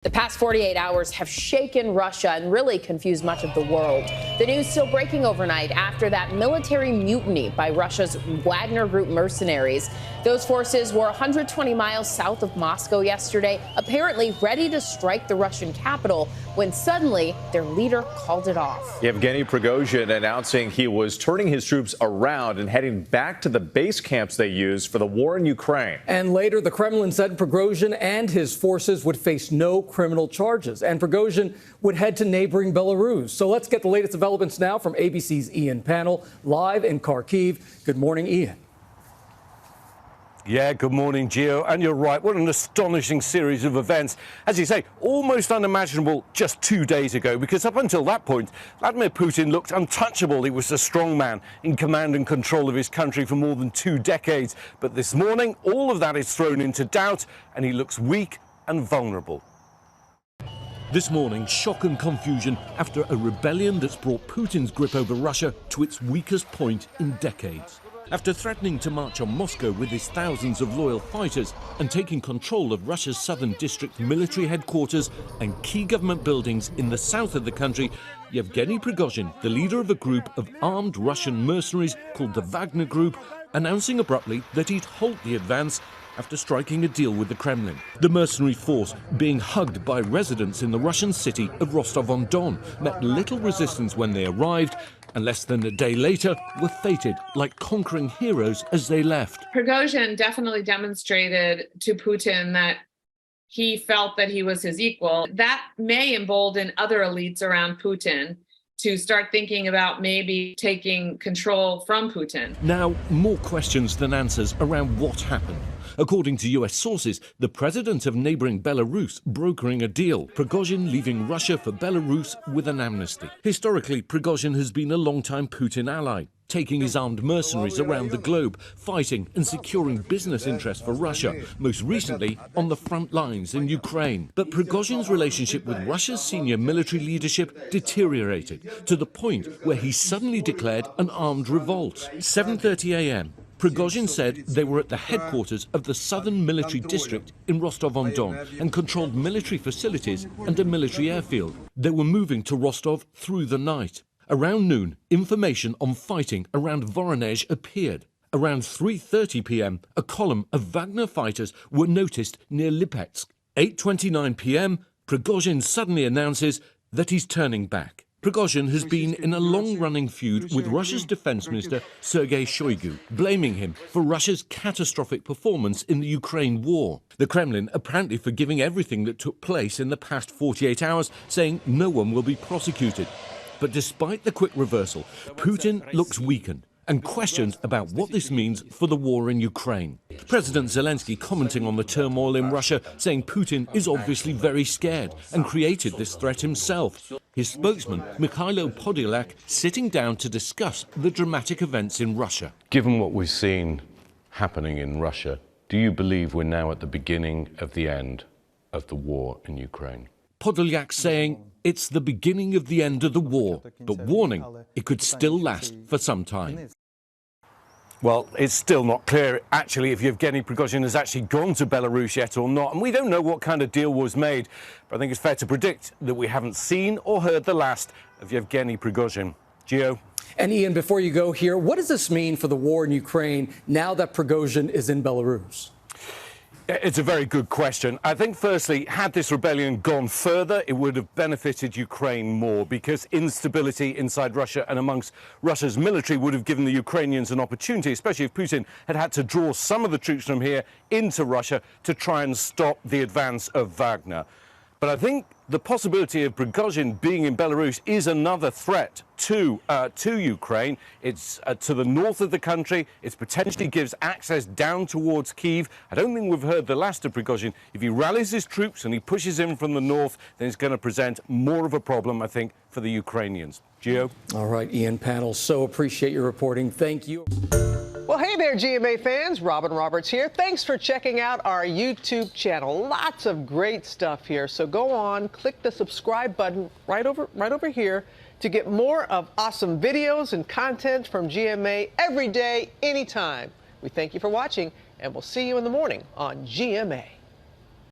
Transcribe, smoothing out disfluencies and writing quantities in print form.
The past 48 hours have shaken Russia and really confused much of the world. The news still breaking overnight after that military mutiny by Russia's Wagner Group mercenaries. Those forces were 120 miles south of Moscow yesterday, apparently ready to strike the Russian capital, when suddenly their leader called it off. Yevgeny Prigozhin announcing he was turning his troops around and heading back to the base camps they used for the war in Ukraine. And later, the Kremlin said Prigozhin and his forces would face no criminal charges, and Prigozhin would head to neighboring Belarus. So let's get the latest developments now from ABC's Ian Pannell, live in Kharkiv. Good morning, Ian. Yeah, good morning, Gio. And you're right, what an astonishing series of events. As you say, almost unimaginable just 2 days ago, because up until that point, Vladimir Putin looked untouchable. He was a strong man in command and control of his country for more than 2 decades. But this morning, all of that is thrown into doubt, and he looks weak and vulnerable. This morning, shock and confusion after a rebellion that's brought Putin's grip over Russia to its weakest point in decades. After threatening to march on Moscow with his thousands of loyal fighters and taking control of Russia's southern district military headquarters and key government buildings in the south of the country, Yevgeny Prigozhin, the leader of a group of armed Russian mercenaries called the Wagner Group, announcing abruptly that he'd halt the advance after striking a deal with the Kremlin. The mercenary force, being hugged by residents in the Russian city of Rostov-on-Don, met little resistance when they arrived, and less than a day later were feted like conquering heroes as they left. Prigozhin definitely demonstrated to Putin that he felt that he was his equal. That may embolden other elites around Putin to start thinking about maybe taking control from Putin. Now, more questions than answers around what happened. According to US sources, the president of neighboring Belarus brokering a deal, Prigozhin leaving Russia for Belarus with an amnesty. Historically, Prigozhin has been a long-time Putin ally, taking his armed mercenaries around the globe, fighting and securing business interests for Russia, most recently on the front lines in Ukraine. But Prigozhin's relationship with Russia's senior military leadership deteriorated to the point where he suddenly declared an armed revolt. 7:30 a.m. Prigozhin said they were at the headquarters of the Southern Military District in Rostov-on-Don and controlled military facilities and a military airfield. They were moving to Rostov through the night. Around noon, information on fighting around Voronezh appeared. Around 3:30 p.m., a column of Wagner fighters were noticed near Lipetsk. 8:29 p.m., Prigozhin suddenly announces that he's turning back. Prigozhin has been in a long-running feud with Russia's defense minister Sergei Shoigu, blaming him for Russia's catastrophic performance in the Ukraine war. The Kremlin apparently forgiving everything that took place in the past 48 hours, saying no one will be prosecuted. But despite the quick reversal, Putin looks weakened and questions about what this means for the war in Ukraine. President Zelensky commenting on the turmoil in Russia, saying Putin is obviously very scared and created this threat himself. His spokesman, Mikhailo Podolyak, sitting down to discuss the dramatic events in Russia. Given what we've seen happening in Russia, do you believe we're now at the beginning of the end of the war in Ukraine? Podolyak saying it's the beginning of the end of the war, but warning it could still last for some time. Well, it's still not clear, actually, if Yevgeny Prigozhin has actually gone to Belarus yet or not. And we don't know what kind of deal was made. But I think it's fair to predict that we haven't seen or heard the last of Yevgeny Prigozhin. Gio? And Ian, before you go here, what does this mean for the war in Ukraine now that Prigozhin is in Belarus? It's a very good question. I think, firstly, had this rebellion gone further, it would have benefited Ukraine more, because instability inside Russia and amongst Russia's military would have given the Ukrainians an opportunity, especially if Putin had had to draw some of the troops from here into Russia to try and stop the advance of Wagner. But I think the possibility of Prigozhin being in Belarus is another threat to Ukraine. It's to the north of the country. It potentially gives access down towards Kyiv. I don't think we've heard the last of Prigozhin. If he rallies his troops and he pushes in from the north, then it's going to present more of a problem, I think, for the Ukrainians. Gio? All right, Ian Pannell, so appreciate your reporting. Thank you. Well, hey there, GMA fans. Robin Roberts here. Thanks for checking out our YouTube channel. Lots of great stuff here. So go on, click the subscribe button right over here to get more of awesome videos and content from GMA every day, anytime. We thank you for watching, and we'll see you in the morning on GMA.